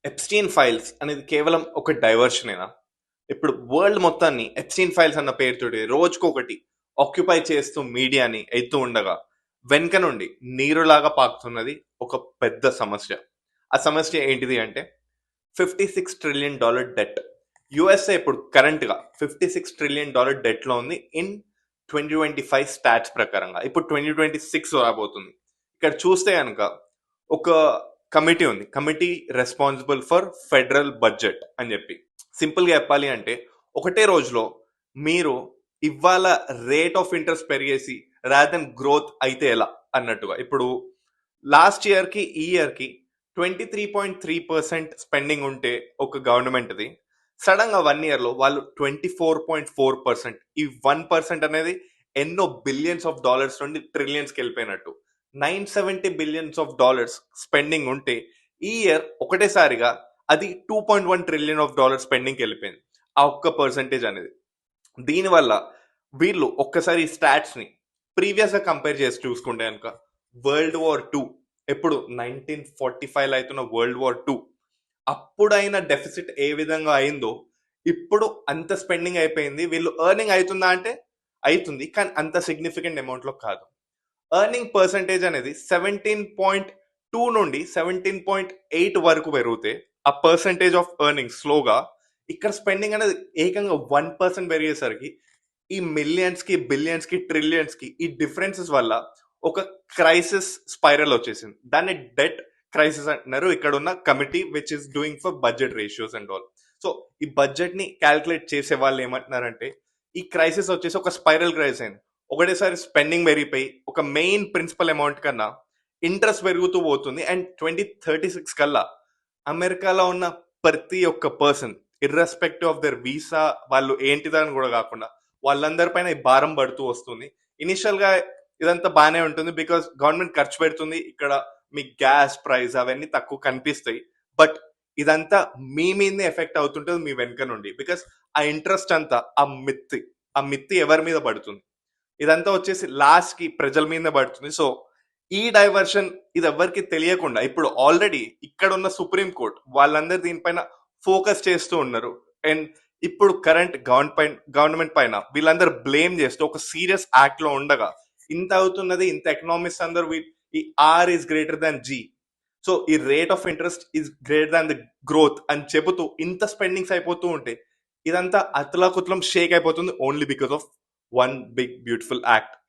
Epstein files అనేది కేవలం ఒక డైవర్షనేనా? ఇప్పుడు వరల్డ్ మొత్తాన్ని ఎప్స్టీన్ ఫైల్స్ అన్న పేరుతోటి రోజుకొకటి ఆక్యుపై చేస్తూ మీడియాని ఎత్తు ఉండగా వెనక నుండి నీరులాగా పాకుతున్నది ఒక పెద్ద సమస్య. ఆ సమస్య ఏంటిది అంటే $56 ట్రిలియన్ డెట్. యుఎస్ఏ ఇప్పుడు కరెంట్గా $56 ట్రిలియన్ డెట్ లో ఉంది ఇన్ 2025 స్టాట్స్ ప్రకారంగా. ఇప్పుడు 2026 రాబోతుంది. ఇక్కడ చూస్తే కనుక ఒక కమిటీ ఉంది, committee responsible for federal budget అని చెప్పి. సింపుల్ గా చెప్పాలి అంటే ఒకటే రోజులో మీరు ఇవాళ రేట్ ఆఫ్ ఇంట్రెస్ట్ పెరిగేసి రాదన్ గ్రోత్ అయితే ఎలా అన్నట్టుగా. ఇప్పుడు లాస్ట్ ఇయర్ కి ఈ ఇయర్ కి 23.3% స్పెండింగ్ ఉంటే ఒక గవర్నమెంట్ది, సడన్ గా 1 ఇయర్ లో వాళ్ళు 24.4%. ఈ 1% అనేది ఎన్నో బిలియన్స్ ఆఫ్ డాలర్స్ నుండి ట్రిలియన్స్ కి వెళ్ళిపోయినట్టు. $970 బిలియన్స్ స్పెండింగ్ ఉంటే ఈ ఇయర్ ఒకటేసారిగా అది $2.1 ట్రిలియన్ స్పెండింగ్ వెళ్ళిపోయింది ఆ ఒక్క పర్సంటేజ్ అనేది. దీనివల్ల వీళ్ళు ఒక్కసారి స్టాట్స్ ని ప్రీవియస్ గా కంపేర్ చేసి చూసుకుంటే కనుక World War II, ఎప్పుడు 1945 లో అవుతున్న World War II, అప్పుడైన డెఫిసిట్ ఏ విధంగా అయిందో ఇప్పుడు అంత స్పెండింగ్ అయిపోయింది. వీళ్ళు ఎర్నింగ్ అవుతుందా అంటే అవుతుంది, కానీ అంత సిగ్నిఫికెంట్ అమౌంట్ లో కాదు. ఎర్నింగ్ పర్సంటేజ్ అనేది 17.2 నుండి 17.8 వరకు పెరిగితే ఆ పర్సంటేజ్ ఆఫ్ ఎర్నింగ్ స్లోగా, ఇక్కడ స్పెండింగ్ అనేది ఏకంగా 1% పెరిగేసరికి ఈ మిలియన్స్ కి బిలియన్స్ కి ట్రిలియన్స్ కి ఈ డిఫరెన్సెస్ వల్ల ఒక క్రైసిస్ స్పైరల్ వచ్చేసింది. దాన్ని డెట్ క్రైసిస్ అంటున్నారు ఇక్కడ ఉన్న committee which is doing for budget ratios and all. So ఈ బడ్జెట్ ని క్యాల్కులేట్ చేసే వాళ్ళు ఏమంటున్నారంటే ఈ క్రైసిస్ వచ్చేసి ఒక స్పైరల్ క్రైసిస్ అయింది. ఒకటేసారి స్పెండింగ్ పెరిగిపోయి ఒక మెయిన్ ప్రిన్సిపల్ అమౌంట్ కన్నా ఇంట్రెస్ట్ పెరుగుతూ పోతుంది. అండ్ 2036 కల్లా అమెరికాలో ఉన్న ప్రతి ఒక్క person irrespective of their visa వాళ్ళు ఏంటిదని కూడా కాకుండా వాళ్ళందరిపైన ఈ భారం పడుతూ వస్తుంది. ఇనిషియల్ గా ఇదంతా బాగానే ఉంటుంది బికాస్ గవర్నమెంట్ ఖర్చు పెడుతుంది, ఇక్కడ మీ గ్యాస్ ప్రైస్ అవన్నీ తక్కువ కనిపిస్తాయి. బట్ ఇదంతా మీ మీదనే ఎఫెక్ట్ అవుతుంటుంది మీ వెనుక నుండి, బికాస్ ఆ ఇంట్రెస్ట్ అంతా ఆ మిత్తి ఎవరి మీద పడుతుంది? ఇదంతా వచ్చేసి లాస్ట్ కి ప్రజల మీద పడుతుంది. సో ఈ డైవర్షన్ ఇది ఎవరికి తెలియకుండా ఇప్పుడు ఆల్రెడీ ఇక్కడ ఉన్న సుప్రీం కోర్ట్ వాళ్ళందరూ దీనిపైన ఫోకస్ చేస్తూ ఉన్నారు. అండ్ ఇప్పుడు కరెంట్ గవర్నమెంట్ పైన వీళ్ళందరూ బ్లేమ్ చేస్తూ ఒక సీరియస్ యాక్ట్ లో ఉండగా ఇంత అవుతున్నది. ఇంత ఎకనామిక్స్ అందరూ ఈ R is greater than G, so ఈ rate of interest is greater than the growth అని చెబుతూ ఇంత స్పెండింగ్స్ అయిపోతూ ఉంటే ఇదంతా అతలాకుతలం షేక్ అయిపోతుంది only because of one big beautiful act.